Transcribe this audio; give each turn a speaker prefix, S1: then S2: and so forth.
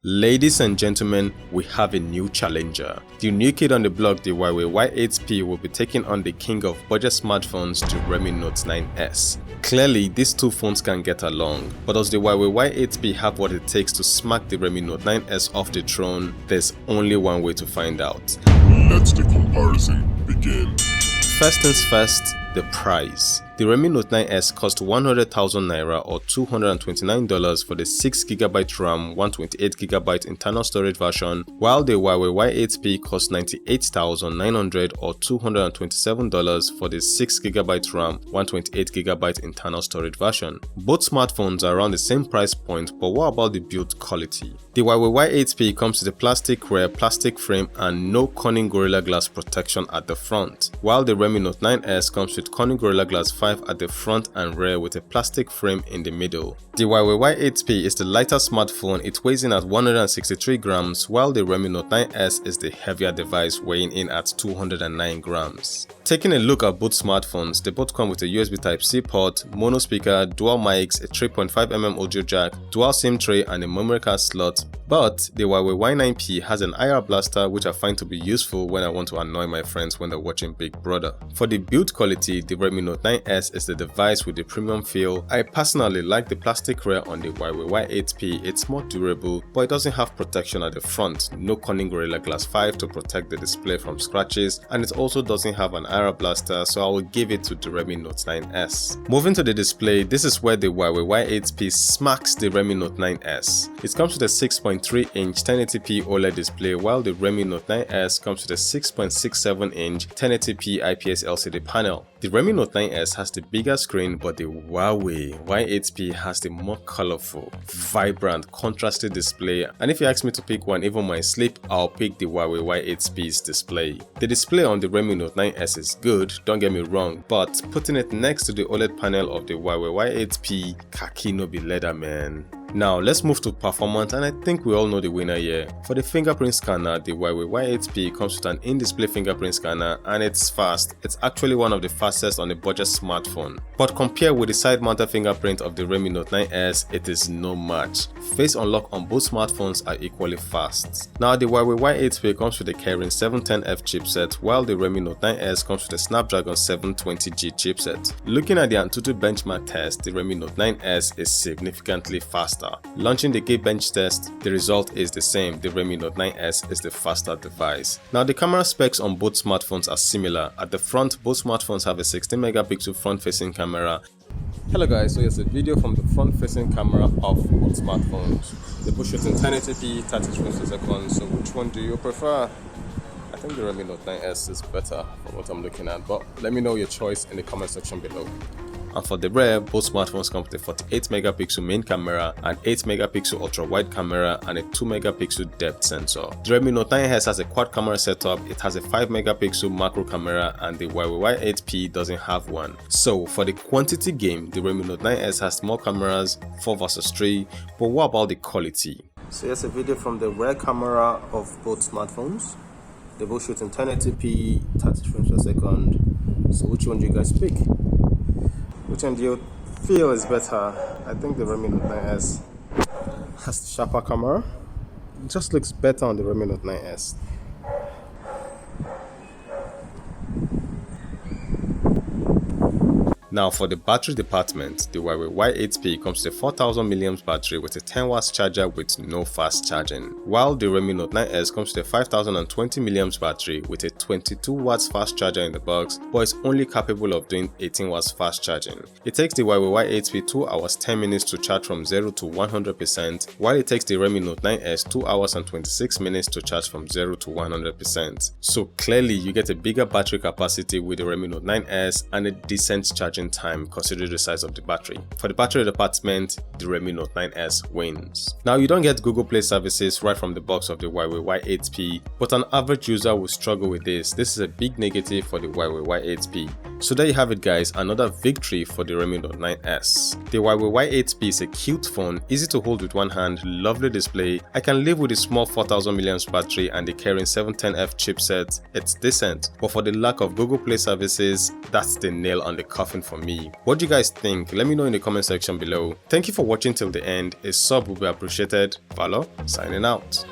S1: Ladies and gentlemen, we have a new challenger. The new kid on the block, the Huawei Y8p, will be taking on the king of budget smartphones, the Redmi Note 9s. Clearly, these two phones can get along, but does the Huawei Y8p have what it takes to smack the Redmi Note 9s off the throne? There's only one way to find out.
S2: Let the comparison begin.
S1: First things first, the price. The Redmi Note 9s cost 100,000 naira or $229 for the 6GB RAM, 128GB internal storage version, while the Huawei Y8p cost 98,900 or $227 for the 6GB RAM, 128GB internal storage version. Both smartphones are around the same price point, but what about the build quality? The Huawei Y8p comes with a plastic rear, plastic frame and no Kirin Gorilla Glass protection at the front, while the Redmi Note 9s comes with Kirin Gorilla Glass 5 at the front and rear with a plastic frame in the middle. The Huawei Y8p is the lighter smartphone. It weighs in at 163 grams, while the Redmi Note 9s is the heavier device weighing in at 209 grams. Taking a look at both smartphones, they both come with a USB Type-C port, mono speaker, dual mics, a 3.5mm audio jack, dual SIM tray and a memory card slot. But the Huawei Y9p has an IR blaster, which I find to be useful when I want to annoy my friends when they're watching Big Brother. For the build quality, the Redmi Note 9s is the device with the premium feel. I personally like the plastic rear on the Huawei Y8p. It's more durable, but it doesn't have protection at the front, no Kirin Gorilla Glass 5 to protect the display from scratches, and it also doesn't have an IR blaster, so I will give it to the Redmi Note 9s. Moving to the display, this is where the Huawei Y8p smacks the Redmi Note 9s. It comes with a 6.3-inch 1080p OLED display, while the Redmi Note 9s comes with a 6.67-inch 1080p IPS LCD panel. The Redmi Note 9s has the bigger screen, but the Huawei Y8p has the more colorful, vibrant, contrasted display, and if you ask me to pick one even my sleep, I'll pick the Huawei Y8p's display. The display on the Redmi Note 9s is good, don't get me wrong, but putting it next to the OLED panel of the Huawei Y8p, khaki no be leather, man. Now let's move to performance, and I think we all know the winner here. For the fingerprint scanner, the Huawei Y8p comes with an in-display fingerprint scanner and it's fast. It's actually one of the fastest on a budget smartphone. But compared with the side-mounted fingerprint of the Redmi Note 9s, it is no match. Face unlock on both smartphones are equally fast. Now the Huawei Y8p comes with a Kirin 710F chipset, while the Redmi Note 9s comes with a Snapdragon 720G chipset. Looking at the Antutu benchmark test, the Redmi Note 9s is significantly faster. Launching the Geekbench test, the result is the same. The Redmi Note 9s is the faster device. Now the camera specs on both smartphones are similar. At the front, both smartphones have a 16-megapixel front-facing camera. Hello guys, so here's a video from the front-facing camera of both smartphones. They both shoot in 1080p, 30 frames per second. So which one do you prefer? I think the Redmi Note 9s is better from what I'm looking at, but let me know your choice in the comment section below. And for the rear, both smartphones come with a 48-megapixel main camera, an 8-megapixel ultra-wide camera, and a 2-megapixel depth sensor. The Redmi Note 9s has a quad camera setup, it has a 5-megapixel macro camera, and the Huawei Y8p doesn't have one. So for the quantity game, the Redmi Note 9s has more cameras, 4 versus 3, but what about the quality? So here's a video from the rear camera of both smartphones. They both shoot in 1080p, 30 frames per second. So which one do you guys pick? Which one do you feel is better? I think the Redmi Note 9s has the sharper camera. It just looks better on the Redmi Note 9s. Now for the battery department, the Huawei Y8p comes with a 4000 mAh battery with a 10W charger with no fast charging, while the Redmi Note 9s comes with a 5020 mAh battery with a 22W fast charger in the box, but it's only capable of doing 18W fast charging. It takes the Huawei Y8p 2 hours 10 minutes to charge from 0 to 100%, while it takes the Redmi Note 9s 2 hours and 26 minutes to charge from 0 to 100%. So clearly you get a bigger battery capacity with the Redmi Note 9s and a decent charging time considering the size of the battery. For the battery department, the Redmi Note 9s wins. Now you don't get Google Play services right from the box of the Huawei Y8p, but an average user will struggle with this. This is a big negative for the Huawei Y8p. So there you have it guys, another victory for the Redmi Note 9S. The Huawei Y8p is a cute phone, easy to hold with one hand, lovely display. I can live with a small 4000 mAh battery and the Kirin 710F chipset. It's decent, but for the lack of Google Play services, that's the nail on the coffin for me. What do you guys think? Let me know in the comment section below. Thank you for watching till the end. A sub will be appreciated. Valor, signing out.